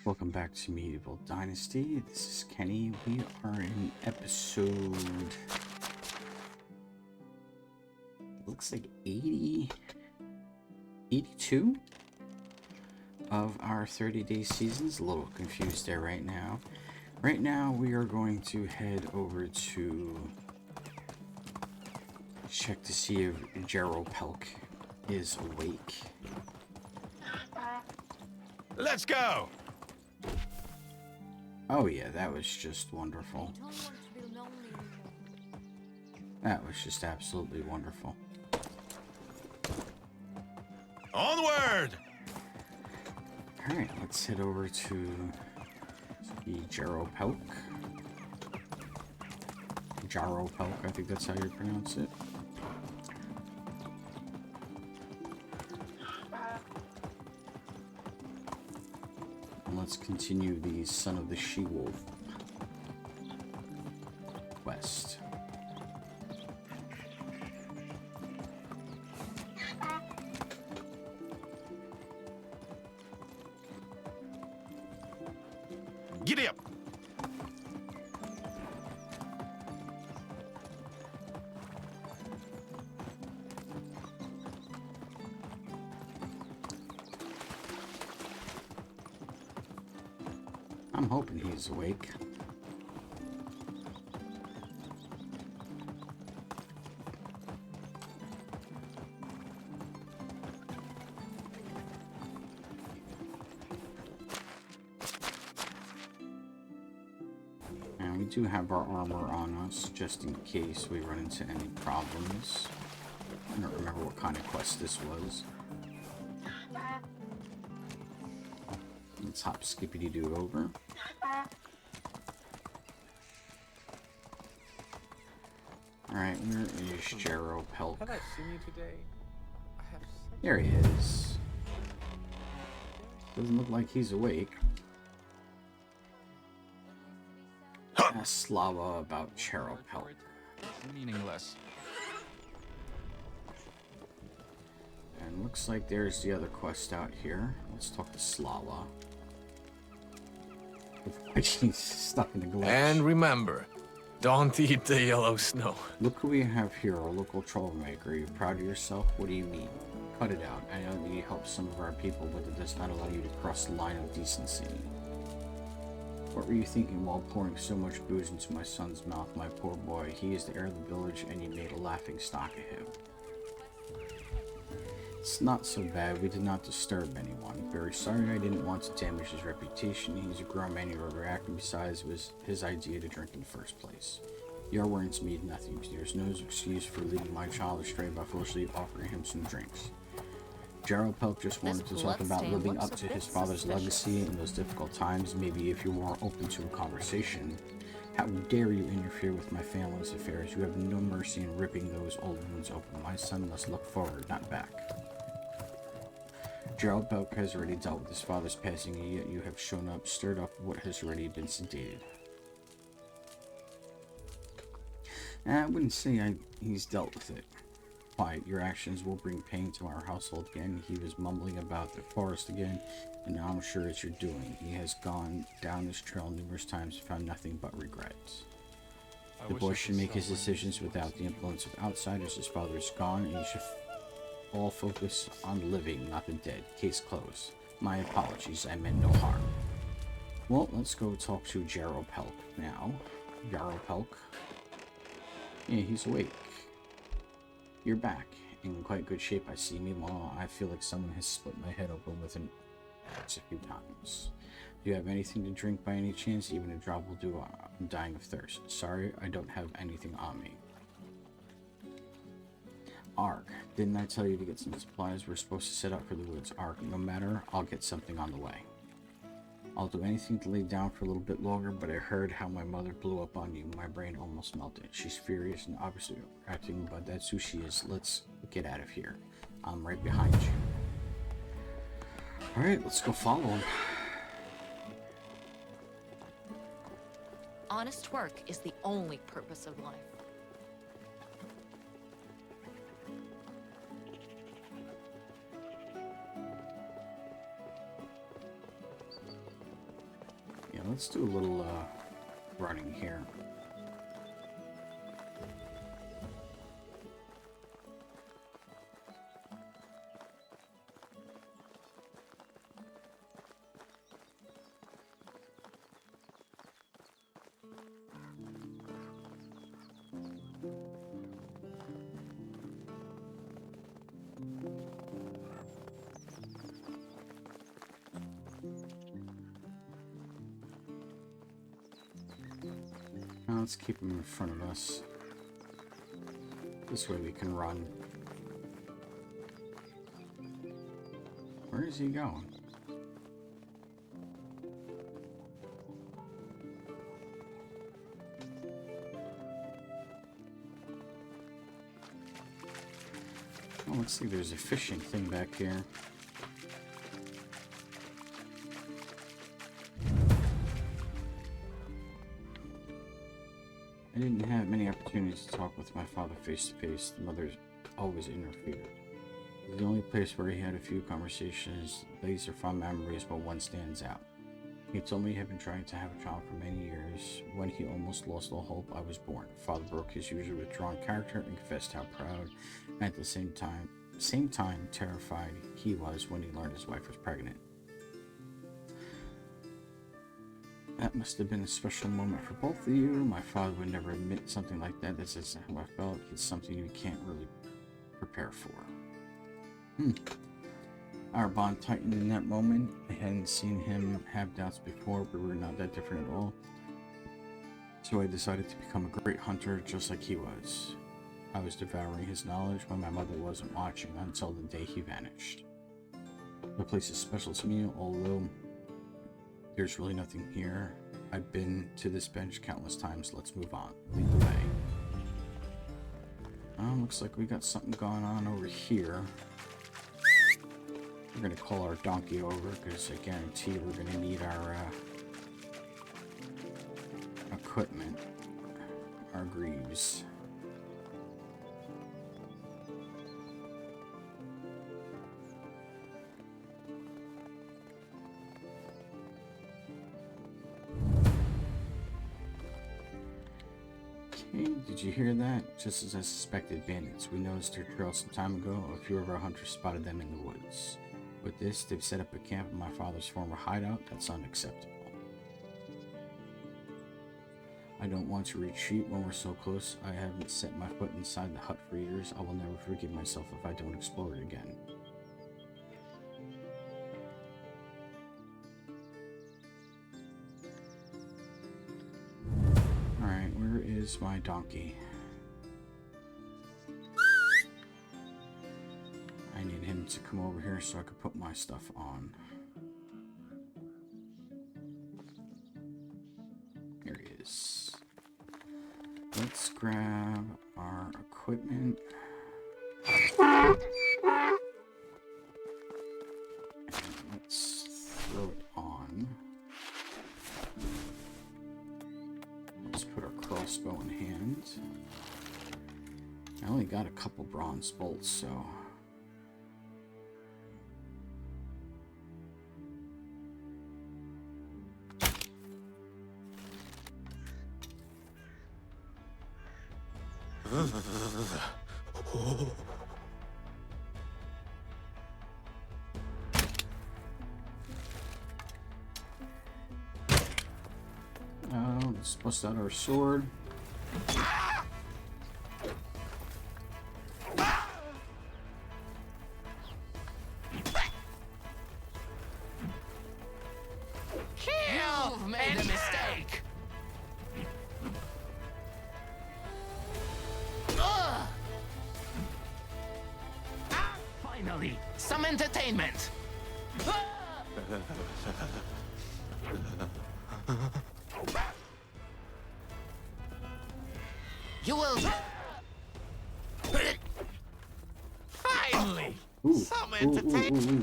Welcome back to Medieval Dynasty. This is Kenny. We are in episode... looks like 82 of our 30-day seasons. A little confused there right now. Right now we are going to head over to check to see if Gerald Pelk is awake. Let's go! Oh yeah, that was just wonderful. That was just absolutely wonderful. Onward! Alright, let's head over to the Gerald Pelk. Jarro Pelk, I think that's how you pronounce it. And let's continue the Son of the She-Wolf quest. Giddy up! I'm hoping he's awake. And we do have our armor on us, just in case we run into any problems. I don't remember what kind of quest this was. Let's hop skippity-doo over. Alright, where is Gerald Pelk? Have I seen you today? I have There he is. Doesn't look like he's awake. Ask Slava about Gerald Pelk. meaningless. And looks like there's the other quest out here. Let's talk to Slava. He's stuck in the glitch. And remember, don't eat the yellow snow. Look who we have here, a local troublemaker. Are you proud of yourself? What do you mean? Cut it out. I know that you help some of our people, but it does not allow you to cross the line of decency. What were you thinking while pouring so much booze into my son's mouth, my poor boy? He is the heir of the village, and you made a laughing stock of him. It's not so bad. We did not disturb anyone. Very sorry, I didn't want to damage his reputation. He's a grown man who overreacted. Besides, it was his idea to drink in the first place. Your words mean nothing. There's no excuse for leading my child astray by foolishly offering him some drinks. Gerald Pelk just wanted to talk about living up to his father's legacy in those difficult times. Maybe if you were open to a conversation. How dare you interfere with my family's affairs? You have no mercy in ripping those old wounds open. My son must look forward, not back. Gerald Pelk has already dealt with his father's passing, and yet you have shown up, stirred up what has already been sedated. I wouldn't say he's dealt with it. Quiet, your actions will bring pain to our household again. He was mumbling about the forest again, and now I'm sure it's your doing. He has gone down this trail numerous times and found nothing but regrets. The boy should make his decisions without the influence of outsiders. His father is gone, and he should all focus on living, not the dead. Case closed. My apologies, I meant no harm. Well, let's go talk to Gerald Pelk now. Gerald Pelk. Yeah, he's awake. You're back. In quite good shape, I see. Meanwhile, I feel like someone has split my head open with an axe a few times. Do you have anything to drink by any chance? Even a drop will do. I'm dying of thirst. Sorry, I don't have anything on me. Ark, didn't I tell you to get some supplies? We're supposed to set up for the woods. Ark, no matter, I'll get something on the way. I'll do anything to lay down for a little bit longer, but I heard how my mother blew up on you. My brain almost melted. She's furious and obviously acting, but that's who she is. Let's get out of here. I'm right behind you. Alright, let's go follow him. Honest work is the only purpose of life. let's do a little running here. Now let's keep him in front of us. This way we can run. Where is he going? Oh, let's see, there's a fishing thing back here. I didn't have many opportunities to talk with my father face to face. The mother always interfered. It was the only place where he had a few conversations. These are fond memories, but one stands out. He told me he had been trying to have a child for many years. When he almost lost all hope, I was born. Father broke his usually withdrawn character and confessed how proud, and at the same time terrified he was when he learned his wife was pregnant. That must have been a special moment for both of you. My father would never admit something like that. That's just how I felt. It's something you can't really prepare for. Our bond tightened in that moment. I hadn't seen him have doubts before, but we were not that different at all. So I decided to become a great hunter just like he was. I was devouring his knowledge when my mother wasn't watching until the day he vanished. The place is special to me, although there's really nothing here. I've been to this bench countless times. Let's move on. Lead the way. Looks like we got something going on over here. We're gonna call our donkey over because I guarantee we're gonna need our equipment, our greaves. Did you hear that? Just as I suspected, bandits. We noticed their trail some time ago. A few of our hunters spotted them in the woods. With this, they've set up a camp in my father's former hideout. That's unacceptable. I don't want to retreat when we're so close. I haven't set my foot inside the hut for years. I will never forgive myself if I don't explore it again. Alright, where is my donkey? I need him to come over here so I can put my stuff on. Here he is. Let's grab our equipment. And let's throw it on. Let's put our crossbow in hand. I only got a couple bronze bolts, so... Let's bust out our sword. You've made a mistake. Finally, some entertainment. You will. Finally, some entertainment.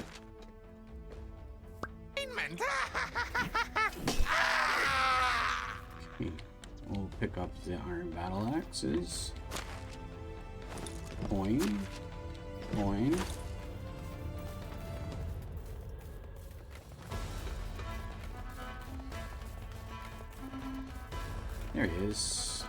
Okay, we'll pick up the iron battle axes. Coin. Coin. There he is.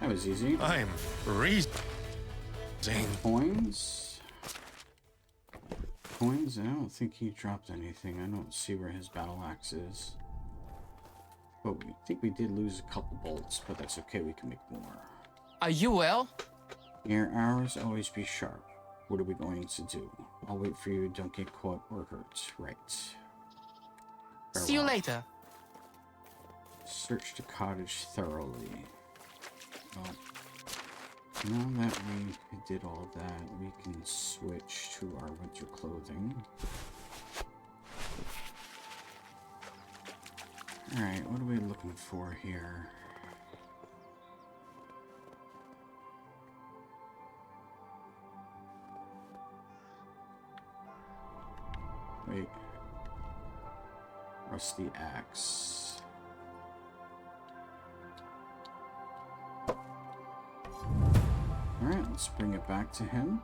That was easy. I'm freezing. Coins. Coins? I don't think he dropped anything. I don't see where his battle axe is. But we think we did lose a couple bolts, but that's okay. We can make more. Are you well? Your arrows always be sharp. What are we going to do? I'll wait for you. Don't get caught or hurt. Right. See you Farewell. later. Search the cottage thoroughly. Well, now that we did all that, we can switch to our winter clothing. Alright, what are we looking for here? Wait. Rusty axe. Alright, let's bring it back to him.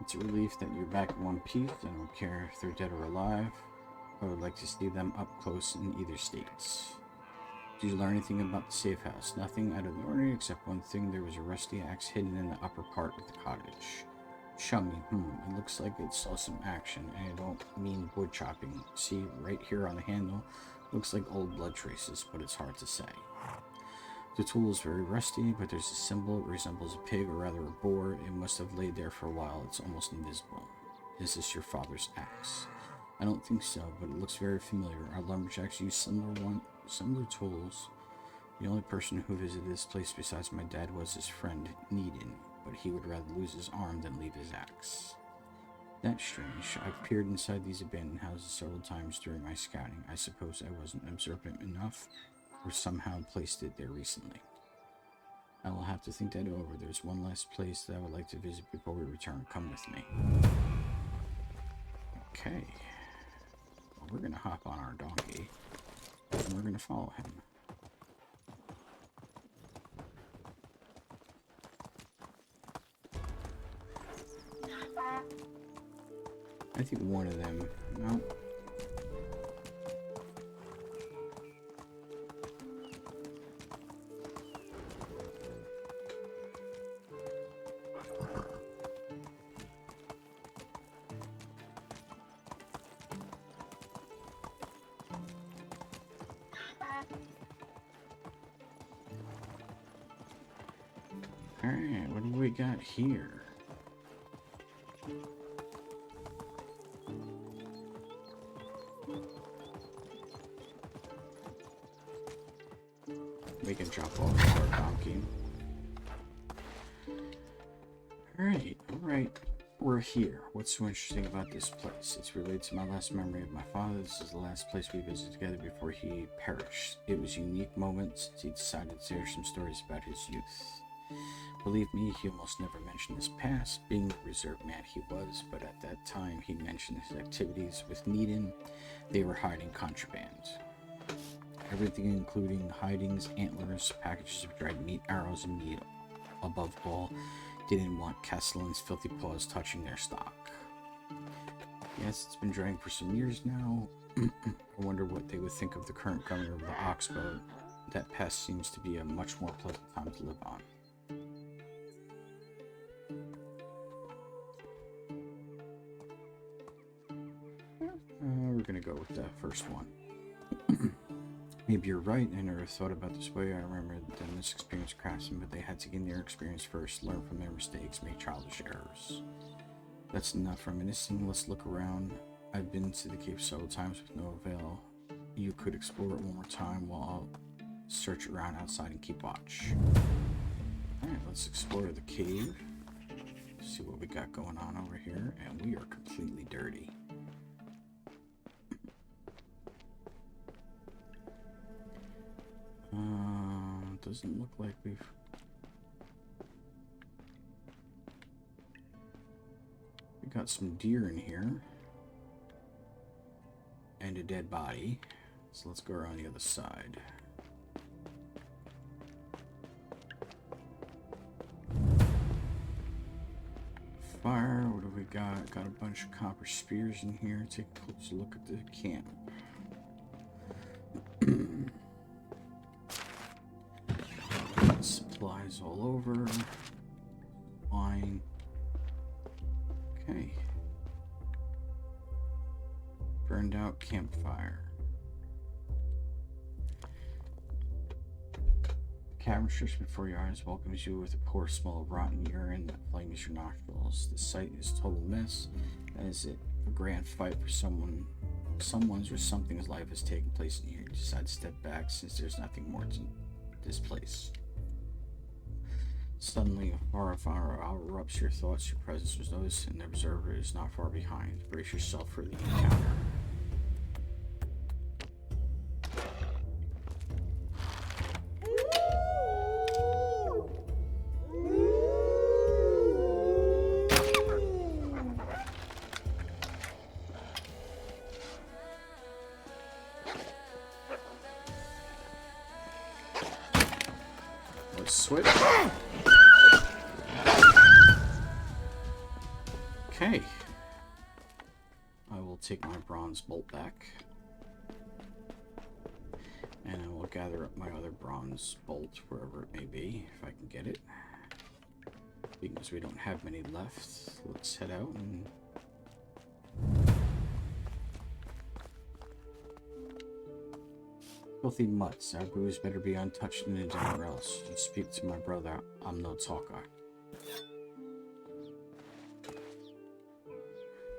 It's a relief that you're back in one piece. I don't care if they're dead or alive. I would like to see them up close in either states. Did you learn anything about the safe house? Nothing out of the ordinary except one thing. There was a rusty axe hidden in the upper part of the cottage. Show me. It looks like it saw some action. And I don't mean wood chopping. See, right here on the handle, looks like old blood traces, but it's hard to say. The tool is very rusty, but there's a symbol. It resembles a pig, or rather a boar. It must have laid there for a while. It's almost invisible. Is this your father's axe? I don't think so, but it looks very familiar. Our lumberjacks use similar tools. The only person who visited this place besides my dad was his friend, Needon, but he would rather lose his arm than leave his axe. That's strange. I've peered inside these abandoned houses several times during my scouting. I suppose I wasn't observant enough, or somehow placed it there recently. I will have to think that over. There's one last place that I would like to visit before we return. Come with me. Okay. Well, we're gonna hop on our donkey, and we're gonna follow him. I think one of them. No. Alright, what do we got here? We can drop off our donkey. Alright. We're here. What's so interesting about this place? It's related to my last memory of my father. This is the last place we visited together before he perished. It was a unique moment since he decided to share some stories about his youth. Believe me, he almost never mentioned his past, being the reserved man he was, but at that time he mentioned his activities with Needon. They were hiding contraband. Everything including hidings, antlers, packages of dried meat, arrows, and meat. Above all, didn't want Castellan's filthy paws touching their stock. Yes, it's been drying for some years now. I wonder what they would think of the current governor of the Oxbow. That past seems to be a much more pleasant time to live on. We're gonna go with that first one. Maybe you're right. I never thought about this way. I remember the inexperienced craftsmen, but they had to gain their experience first, learn from their mistakes, make childish errors. That's enough reminiscing. Let's look around. I've been to the cave several times with no avail. You could explore it one more time while I'll search around outside and keep watch. Alright, let's explore the cave. See what we got going on over here. And we are completely dirty. Doesn't look like we got some deer in here and a dead body, so let's go around the other side. we got? Got a bunch of copper spears in here. Take a closer look at the camp. Supplies all over. Wine. Okay. Burned out campfire. The cavern stretched before your eyes welcomes you with a poor smell of rotten urine that flames your nostrils. The site is a total mess, as it a grand fight for someone's or something's life has taken place in here. You decide to step back since there's nothing more to this place. Suddenly, a far erupts your thoughts. Your presence was noticed, and the observer is not far behind. Brace yourself for the encounter. Let's switch. Okay. I will take my bronze bolt back. And I will gather up my other bronze bolt wherever it may be, if I can get it. Because we don't have many left. Let's head out and... Filthy mutts. Our booze better be untouched and anywhere else. You speak to my brother. I'm no talker.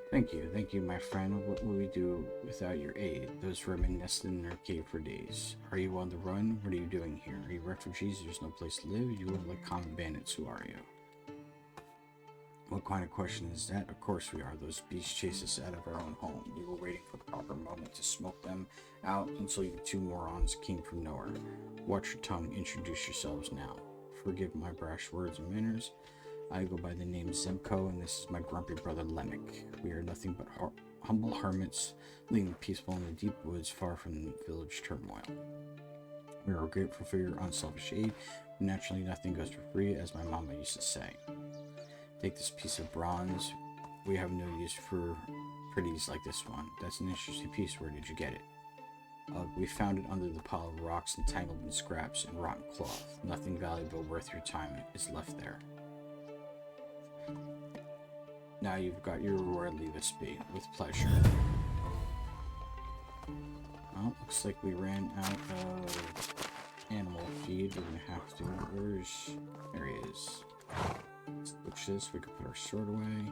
Thank you, my friend. What will we do without your aid? Those vermin nested in their cave for days. Are you on the run? What are you doing here? Are you refugees? There's no place to live? You look like common bandits. Who are you? What kind of question is that? Of course we are. Those beasts chase us out of our own home. We were waiting for the proper moment to smoke them out until you two morons came from nowhere. Watch your tongue. Introduce yourselves now. Forgive my brash words and manners. I go by the name Zemko, and this is my grumpy brother Lemek. We are nothing but humble hermits, living peaceful in the deep woods far from the village turmoil. We are grateful for your unselfish aid. Naturally, nothing goes for free, as my mama used to say. Take this piece of bronze. We have no use for pretties like this one. That's an interesting piece. Where did you get it? We found it under the pile of rocks entangled in scraps and rotten cloth. Nothing valuable worth your time is left there. Now you've got your reward. Leave us be. With pleasure. Well, looks like we ran out of animal feed. We're gonna have to... There he is. Switch this. We can put our sword away.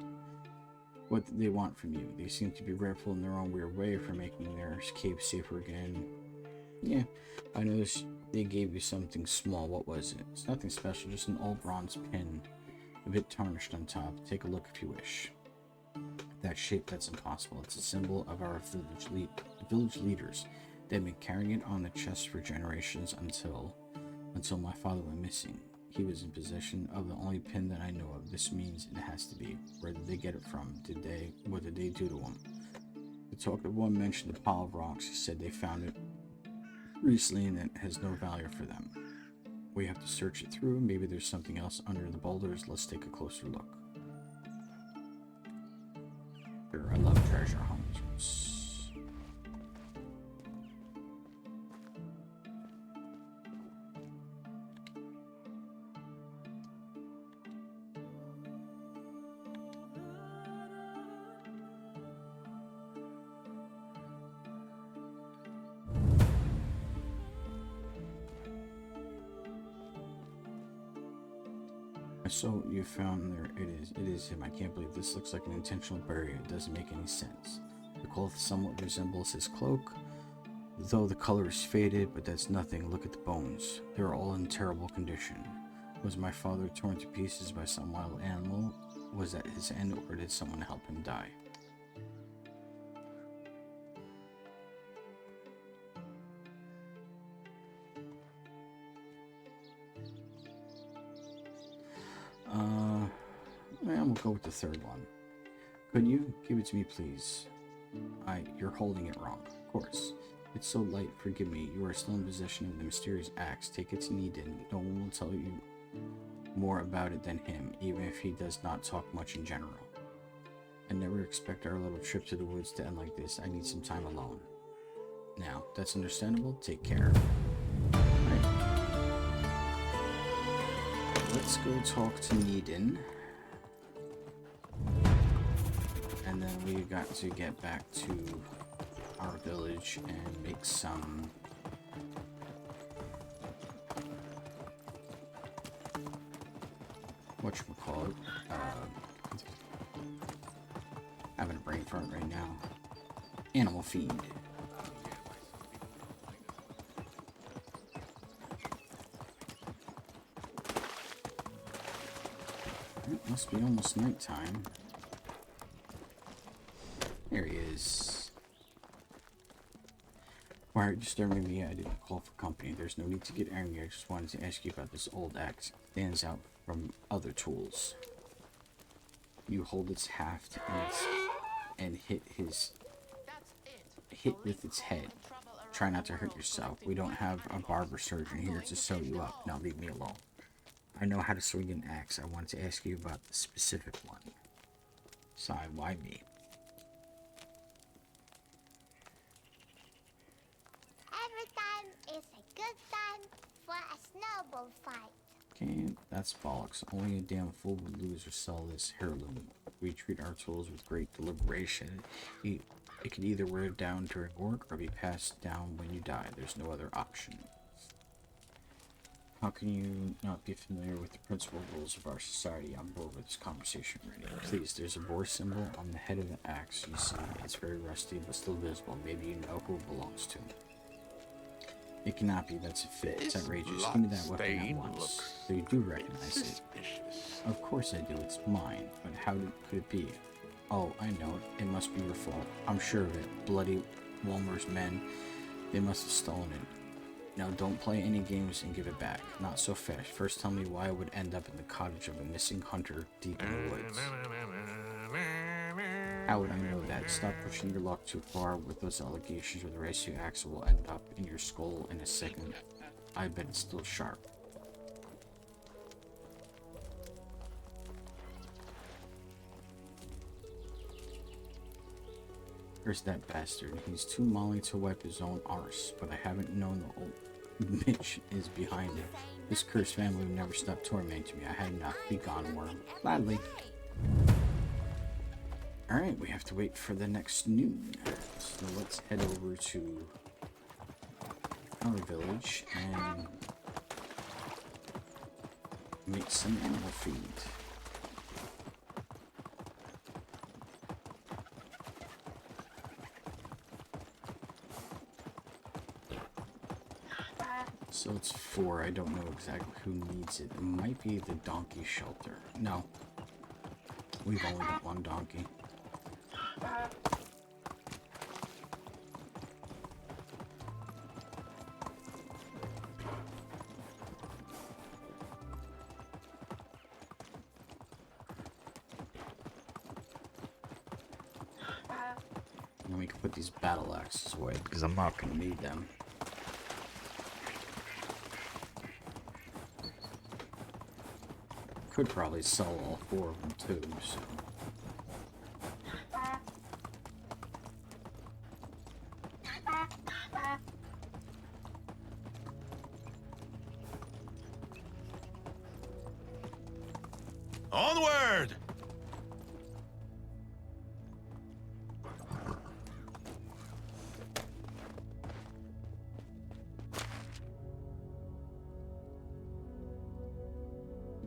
What do they want from you? They seem to be grateful in their own weird way for making their cave safer again. Yeah, I noticed they gave you something small. What was it? It's nothing special, just an old bronze pin. A bit tarnished on top. Take a look if you wish. That shape, that's impossible. It's a symbol of our village leaders. They've been carrying it on the chest for generations until my father went missing. He was in possession of the only pin that I know of. This means it has to be. Where did they get it from? What did they do to him? The talkative one mentioned a pile of rocks. He said they found it recently and it has no value for them. We have to search it through. Maybe there's something else under the boulders. Let's take a closer look. Sure, I love treasure hunters. So you found there. It is him. I can't believe this looks like an intentional burial. It doesn't make any sense. The cloth somewhat resembles his cloak, though the color is faded, but that's nothing. Look at the bones. They're all in terrible condition. Was my father torn to pieces by some wild animal? Was that his end, or did someone help him die? We'll go with the third one. Could you give it to me, please? You're holding it wrong. Of course. It's so light. Forgive me. You are still in possession of the mysterious axe. Take it to Needon. No one will tell you more about it than him, even if he does not talk much in general. I never expect our little trip to the woods to end like this. I need some time alone. Now, that's understandable. Take care. Alright. Let's go talk to Needon. And then we got to get back to our village and make some whatchamacallit, having a brain fart right now. Animal feed. It must be almost nighttime. There he is. Why are you disturbing me? I didn't call for company. There's no need to get angry. I just wanted to ask you about this old axe. Stands out from other tools. You hold its haft and hit with its head. Try not to hurt yourself. We don't have a barber surgeon here to sew you up. Now leave me alone. I know how to swing an axe. I wanted to ask you about the specific one. Sigh, why me? Every time is a good time for a snowball fight. Okay, that's bollocks. Only a damn fool would lose or sell this heirloom. We treat our tools with great deliberation. It can either wear down during work or be passed down when you die. There's no other option. How can you not be familiar with the principal rules of our society? On board with this conversation already. Please, there's a boar symbol on the head of the axe. You see, it's very rusty but still visible. Maybe you know who it belongs to. It cannot be. That's a fit. It's outrageous. Give me that weapon at once. So you do recognize it. Of course I do. It's mine. But how could it be? Oh, I know it. It must be your fault. I'm sure of it. Bloody Walmer's men. They must have stolen it. Now don't play any games and give it back. Not so fast. First tell me why I would end up in the cottage of a missing hunter deep in the woods. How would I know that? Stop pushing your luck too far with those allegations, or the rest of your axe will end up in your skull in a second. I bet it's still sharp. Where's that bastard? He's too molly to wipe his own arse, but I haven't known the old bitch is behind it. This cursed family would never stop tormenting me. I had enough. Be gone, worm. Gladly. Alright, we have to wait for the next noon. So let's head over to our village and make some animal feed. So it's 4. I don't know exactly who needs it. It might be the donkey shelter. No. We've only got one donkey. And then we can put these battle axes away because I'm not going to need them. Could probably sell all 4 of them too, so. Onward!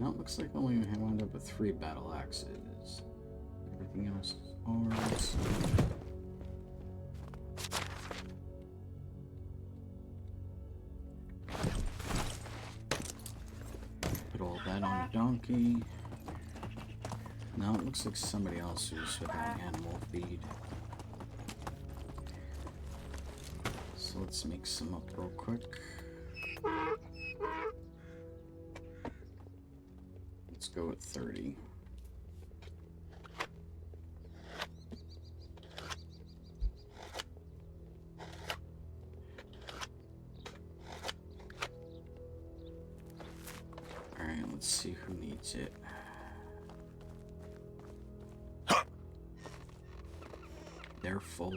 No, it looks like only I wound up with 3 battle axes. Everything else is ours. Put all that on a donkey. Now it looks like somebody else who's without animal feed. So let's make some up real quick. Let's go with 30. Alright, let's see who needs it. they're full.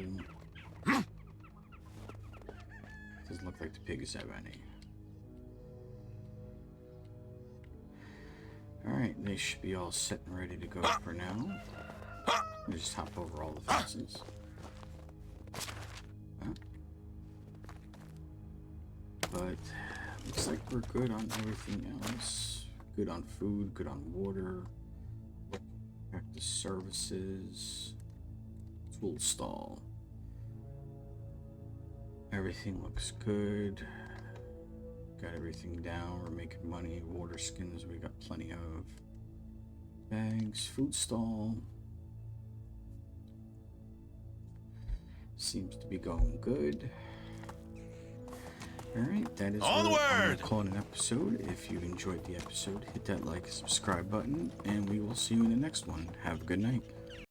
Doesn't look like the pigs have any. Alright, they should be all set and ready to go for now. Let me just hop over all the fences. But looks like we're good on everything else. Good on food, good on water. Practice services. Tool stall. Everything looks good. Got everything down. We're making money. Water skins we got plenty of. Bags. Food stall. Seems to be going good. Alright, that is Onward! what I'm going to call it an episode. If you enjoyed the episode, hit that like and subscribe button, and we will see you in the next one. Have a good night.